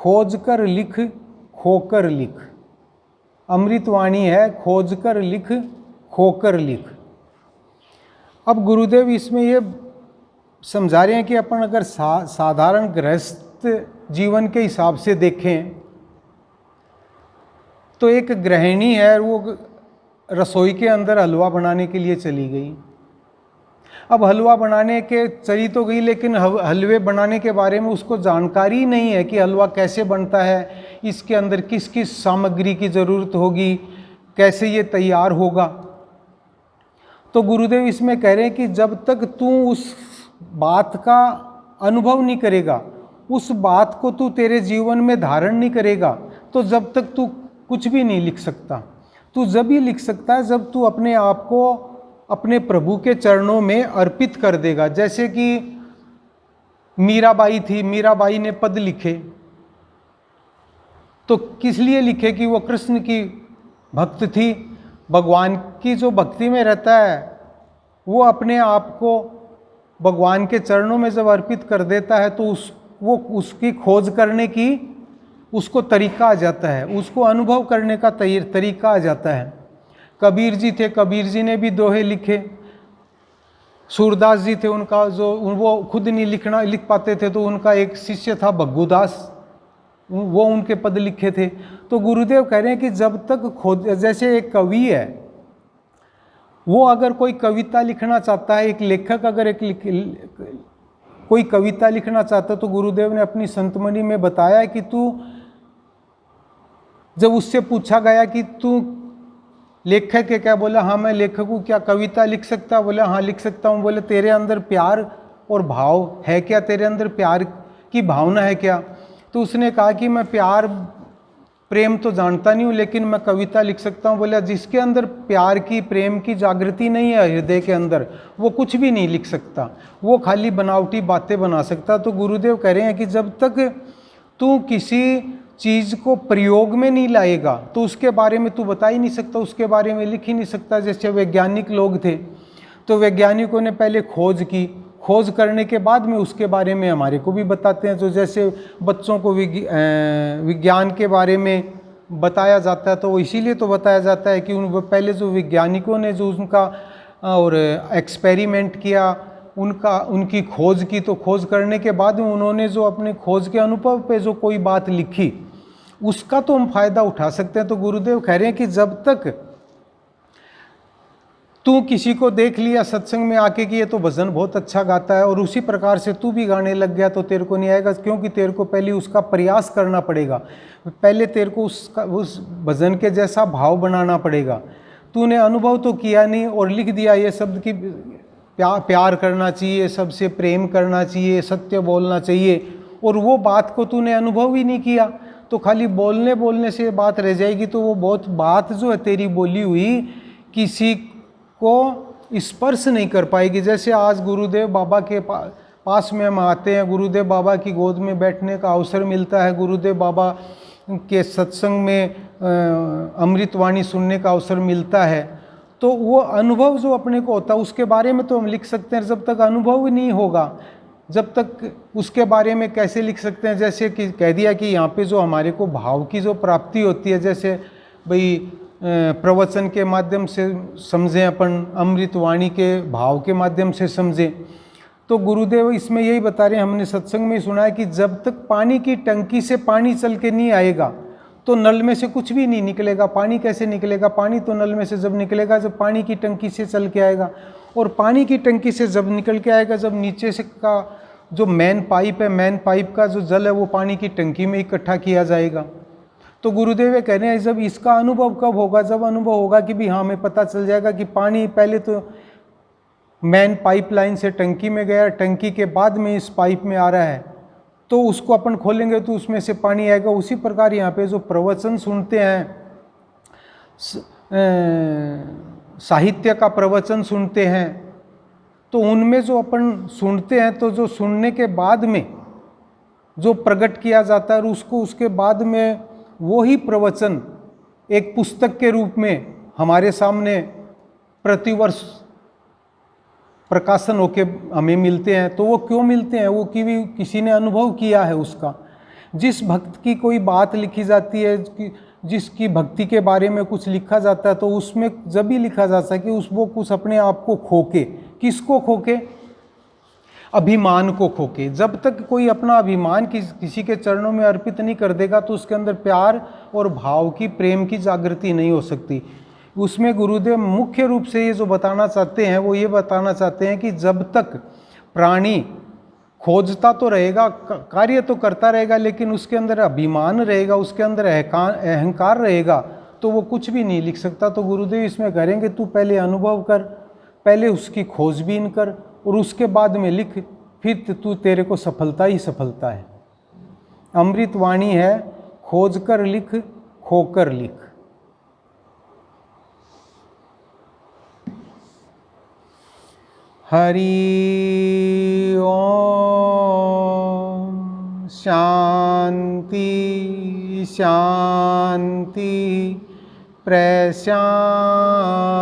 खोज कर लिख, खोकर लिख। अमृतवाणी है, खोज कर लिख, खोकर लिख। अब गुरुदेव इसमें ये समझा रहे हैं कि अपन अगर साधारण गृहस्थ जीवन के हिसाब से देखें तो एक गृहिणी है, वो रसोई के अंदर हलवा बनाने के लिए चली गई। अब हलवा बनाने के चली तो गई, लेकिन हलवे बनाने के बारे में उसको जानकारी नहीं है कि हलवा कैसे बनता है, इसके अंदर किस किस सामग्री की ज़रूरत होगी, कैसे ये तैयार होगा। तो गुरुदेव इसमें कह रहे हैं कि जब तक तू उस बात का अनुभव नहीं करेगा, उस बात को तू तेरे जीवन में धारण नहीं करेगा, तो जब तक तू कुछ भी नहीं लिख सकता। तू जब ही लिख सकता है जब तू अपने आप को अपने प्रभु के चरणों में अर्पित कर देगा। जैसे कि मीराबाई थी, मीराबाई ने पद लिखे, तो किस लिए लिखे कि वो कृष्ण की भक्त थी। भगवान की जो भक्ति में रहता है वो अपने आप को भगवान के चरणों में जब अर्पित कर देता है तो वो उसकी खोज करने की उसको तरीका आ जाता है, उसको अनुभव करने का तरीका आ जाता है। कबीर जी थे, कबीर जी ने भी दोहे लिखे। सूरदास जी थे, उनका जो वो खुद नहीं लिख पाते थे, तो उनका एक शिष्य था भग्गूदास, वो उनके पद लिखे थे। तो गुरुदेव कह रहे हैं कि जब तक खोज, जैसे एक कवि है, वो अगर कोई कविता लिखना चाहता है, एक लेखक अगर कोई कविता लिखना चाहता है, तो गुरुदेव ने अपनी संतमणि में बताया कि तू, जब उससे पूछा गया कि तू लेखक है क्या, बोला हाँ मैं लेखक हूँ, क्या कविता लिख सकता, बोला हाँ लिख सकता हूँ। बोले तेरे अंदर प्यार और भाव है क्या, तेरे अंदर प्यार की भावना है क्या। तो उसने कहा कि मैं प्यार प्रेम तो जानता नहीं हूँ, लेकिन मैं कविता लिख सकता हूँ। बोला जिसके अंदर प्यार की प्रेम की जागृति नहीं है हृदय के अंदर, वो कुछ भी नहीं लिख सकता, वो खाली बनावटी बातें बना सकता। तो गुरुदेव कह रहे हैं कि जब तक तू किसी चीज़ को प्रयोग में नहीं लाएगा तो उसके बारे में तू बता ही नहीं सकता, उसके बारे में लिख ही नहीं सकता। जैसे वैज्ञानिक लोग थे, तो वैज्ञानिकों ने पहले खोज की, खोज करने के बाद में उसके बारे में हमारे को भी बताते हैं। तो जैसे बच्चों को विज्ञान के बारे में बताया जाता है, तो वो इसीलिए तो बताया जाता है कि पहले जो वैज्ञानिकों ने जो उनका और एक्सपेरिमेंट किया, उनकी खोज की, तो खोज करने के बाद में उन्होंने जो अपने खोज के अनुभव पे जो कोई बात लिखी, उसका तो हम फायदा उठा सकते हैं। तो गुरुदेव कह रहे हैं कि जब तक तू किसी को देख लिया सत्संग में आके कि ये तो भजन बहुत अच्छा गाता है, और उसी प्रकार से तू भी गाने लग गया, तो तेरे को नहीं आएगा, क्योंकि तेरे को पहले उसका प्रयास करना पड़ेगा। पहले तेरे को उस भजन के जैसा भाव बनाना पड़ेगा। तूने अनुभव तो किया नहीं और लिख दिया ये शब्द की प्यार करना चाहिए, सबसे प्रेम करना चाहिए, सत्य बोलना चाहिए, और वो बात को तूने अनुभव ही नहीं किया, तो खाली बोलने से बात रह जाएगी। तो वो बहुत बात जो है तेरी बोली हुई किसी को स्पर्श नहीं कर पाएगी। जैसे आज गुरुदेव बाबा के पास में हम आते हैं, गुरुदेव बाबा की गोद में बैठने का अवसर मिलता है, गुरुदेव बाबा के सत्संग में अमृतवाणी सुनने का अवसर मिलता है, तो वो अनुभव जो अपने को होता है उसके बारे में तो हम लिख सकते हैं। जब तक अनुभव नहीं होगा, जब तक उसके बारे में कैसे लिख सकते हैं। जैसे कि कह दिया कि यहाँ पे जो हमारे को भाव की जो प्राप्ति होती है, जैसे भाई प्रवचन के माध्यम से समझें, अपन अमृतवाणी के भाव के माध्यम से समझें, तो गुरुदेव इसमें यही बता रहे हैं, हमने सत्संग में सुना है कि जब तक पानी की टंकी से पानी चल के नहीं आएगा तो नल में से कुछ भी नहीं निकलेगा। पानी कैसे निकलेगा, पानी तो नल में से जब निकलेगा जब पानी की टंकी से चल के आएगा, और पानी की टंकी से जब निकल के आएगा जब नीचे से का जो मेन पाइप है, मेन पाइप का जो जल है वो पानी की टंकी में इकट्ठा किया जाएगा। तो गुरुदेव कह रहे हैं जब इसका अनुभव कब होगा, जब अनुभव होगा कि भी हाँ हमें पता चल जाएगा कि पानी पहले तो मेन पाइपलाइन से टंकी में गया, टंकी के बाद में इस पाइप में आ रहा है, तो उसको अपन खोलेंगे तो उसमें से पानी आएगा। उसी प्रकार यहाँ पे जो प्रवचन सुनते हैं, साहित्य का प्रवचन सुनते हैं, तो उनमें जो अपन सुनते हैं तो जो सुनने के बाद में जो प्रकट किया जाता है और उसको उसके बाद में वो ही प्रवचन एक पुस्तक के रूप में हमारे सामने प्रतिवर्ष प्रकाशन होके हमें मिलते हैं। तो वो क्यों मिलते हैं, वो किसी ने अनुभव किया है उसका। जिस भक्त की कोई बात लिखी जाती है, जिसकी भक्ति के बारे में कुछ लिखा जाता है, तो उसमें जब भी लिखा जा सके वो कुछ अपने आप को खोके, किसको खोके? अभिमान को खोके। जब तक कोई अपना अभिमान किसी के चरणों में अर्पित नहीं कर देगा तो उसके अंदर प्यार और भाव की, प्रेम की जागृति नहीं हो सकती। उसमें गुरुदेव मुख्य रूप से ये जो बताना चाहते हैं वो ये बताना चाहते हैं कि जब तक प्राणी खोजता तो रहेगा, कार्य तो करता रहेगा, लेकिन उसके अंदर अभिमान रहेगा, उसके अंदर अहंकार रहेगा, तो वो कुछ भी नहीं लिख सकता। तो गुरुदेव इसमें करेंगे तू पहले अनुभव कर, पहले उसकी खोजबीन कर और उसके बाद में लिख, फिर तू, तेरे को सफलता ही सफलता है। अमृत वाणी है, खोज कर लिख, खोकर लिख। हरि ओम। शांति शांति प्रशांति।